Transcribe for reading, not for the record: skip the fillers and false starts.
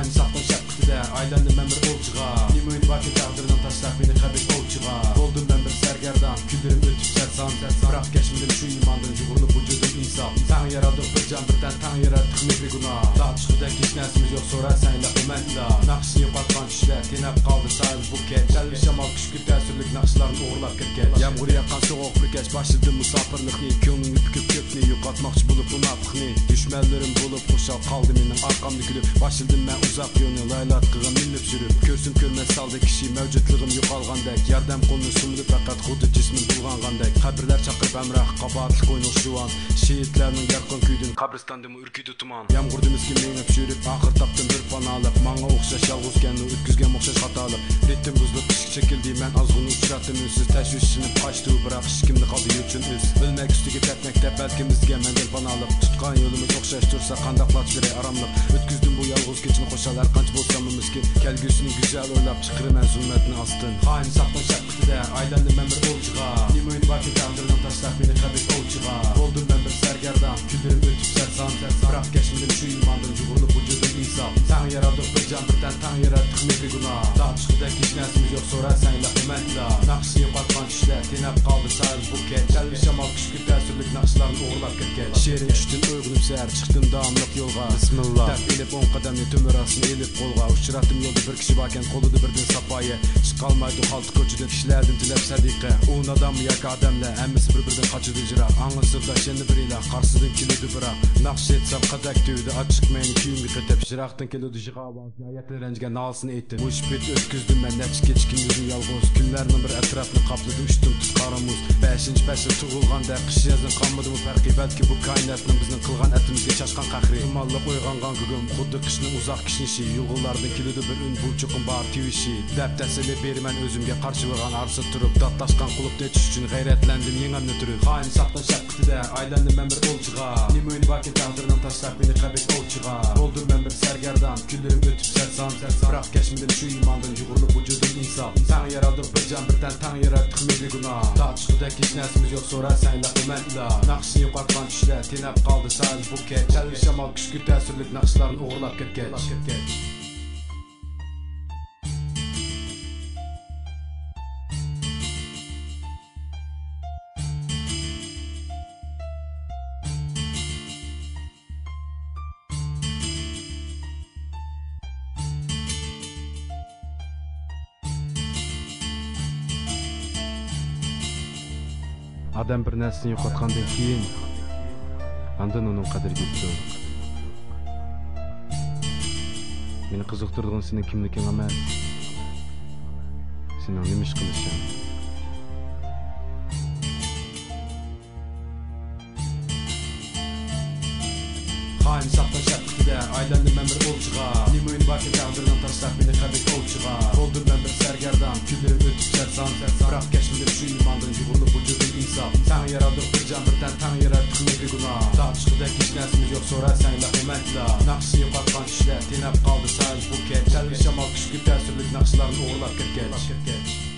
Hain saptan şapkıda aylandım ben bir olçuğa. Nimeyin vakit tağdırından taşlap beni kabek olçuğa. Oldum ben bir sergerdan küllerim ötüp sersan. Bırak geçmedim şu imandan cugurlu vücudum insaf. Tan yaradık bir can birden tan yarattık mevri günah. Dağ çıkıda hiç nesimiz yok sonra sen lafı mentla. Nakşını batkan kişiler tenep kaldı sahil buket. Selvi şamal küşkü təsirlik nakşılarını uğurlap ketkeç. Yağmur yakan soğuk bir geç başladı musafirlikni. Könlünü büküp kökni yuqatmakçı bulup unapıqni. Düşmənlerim bulup kuşal kaldı menin arkamda gülüp. Başladım ben uzak yönü laylatkığım minip sürüp. Körsüm körmez saldı kişi mevcutluğum yuqalgandek. Yardam kolunu sumdu fakat xudu cismin bulgangandek. Kabirler çakırıp emrah kabahatlık oynuq şu an. Şehitlerinin yarkın küydün kabristandımı ürküydü tuman. Yağmurdum iskim menip sürüp ahır taptım bir panalık. Manga oxşaş yalğız kendim ütküzgen oxşaş hatalık. Rittim buzlup ışık çekildi men azgın uçrattım ünsüz. Təşvişçinip kaçtı bırak işkimde kaldı üçün üz. Ölmek üstüge tepmekte belkimizge mendel panalık. Tutkan yolumuz oxşaş dursa kandaklaç bire aramlık. Ütküzdüm bu yalğız keçini koşalar kanç bolsam miskin. Kelgüsünü güzel oylap çıkırım en zulmetini astın. Hain saptan şapkıda aylandım ben bir olçuğa. Nimeyin vakit tağdırından taşlap beni kabek olçuğa. Oldum ben bir sergerdan küllerim ötüp sersan. Bırak geçmedim şu imandan cugurlu vücudum insaf. Tan yaradık bir can birden tan yarattık mevri günah. Dağ çıkıda hiç nesimiz yok sonra sen lafı mentla. Nakşını batkan kişiler tenep kaldı sahil buket. Selvi şamal küşkü təsirlik nakşılarını uğurlap ketkeç. Şehrin düştün uygunum seher çıktım dağımlık yolga. Bismillah tep elip 10 kademli tümür asını elip kolga. Uçurattım yolda bir kişi baken koludu birdin sapayı. Çıkalmaydı haltı koçuda kişilerden tilep sadiqe. Uğun adamı yak ademle emmisi birbirden kaçıdı cırak. Anısırda şenli biriyle karşıdın kilidi bırak. Nakş etsem kadak tüydü açık meyni küyümü kıtep. Şıraktın kilidi jığa bazı ayetli rencgen nalsını ettim. Bu işbet ötküzdüm ben neçik geçkin yüzün yalğız. Günlerinin bir etrafını kapladı uçtum tutkarımız. 5. peşil tuğulganda kış yazın kanmadı mı farkı. Belki bu kainatının bizden kılgan etimizge çaşkan kakri. Imallık oygangan gugum xuddi qışның uzak kişnişi. Yulğullardın kilidi bir ün bulçuqın bar tüyüşi. Dep tesili berimen özümge karşı vurgan arsı turup. Datlaşkan kulukta etiş üçün gayretlendim yengemni türüp. Hain saptan şapkıda aylandım ben bir olçuğa. Nimeyin vakit tağdırından taşlap beni kabek olçuğa. Oldum ben bir sergerdan küllerim ötüp sersan. Bırak geçmedim şu imandan cugurlu vücudum insaf. Tan yaradık bir can birden tan yarattık mevri günah. Dağ çıkıda hiç nesimiz yok sonra sen lafı mentla. Nakşını yuqatkan kişiler tenep kaldı sahil buket. Selvi şamal küşkü təsirlik nakşılarını uğurlap ketkeç. Adam bir narsani yo'qotgandan keyin andan uning qadriga yetdi. Meni qiziqtirgan sening kimliging emas, sening nima ish qilishing. Hain saptan şapkıda aylandım ben bir olçuğa. Nimeyin vakit tağdırından taşlap beni kabek olçuğa. Oldum ben bir sergerdan küllerim ötüp sersan. Bırak geçmedim şu imandan cugurlu vücudum insaf. Tan yaradık bir can birden tan yarattık mevri günah. Dağ çıkıda hiç nesimiz yok sonra sen lafı mentla. Nakşını yuqatkan kişiler tenep kaldı sahil buket. Selvi şamal küşkü təsirlik nakşılarını uğurlap ketkeç.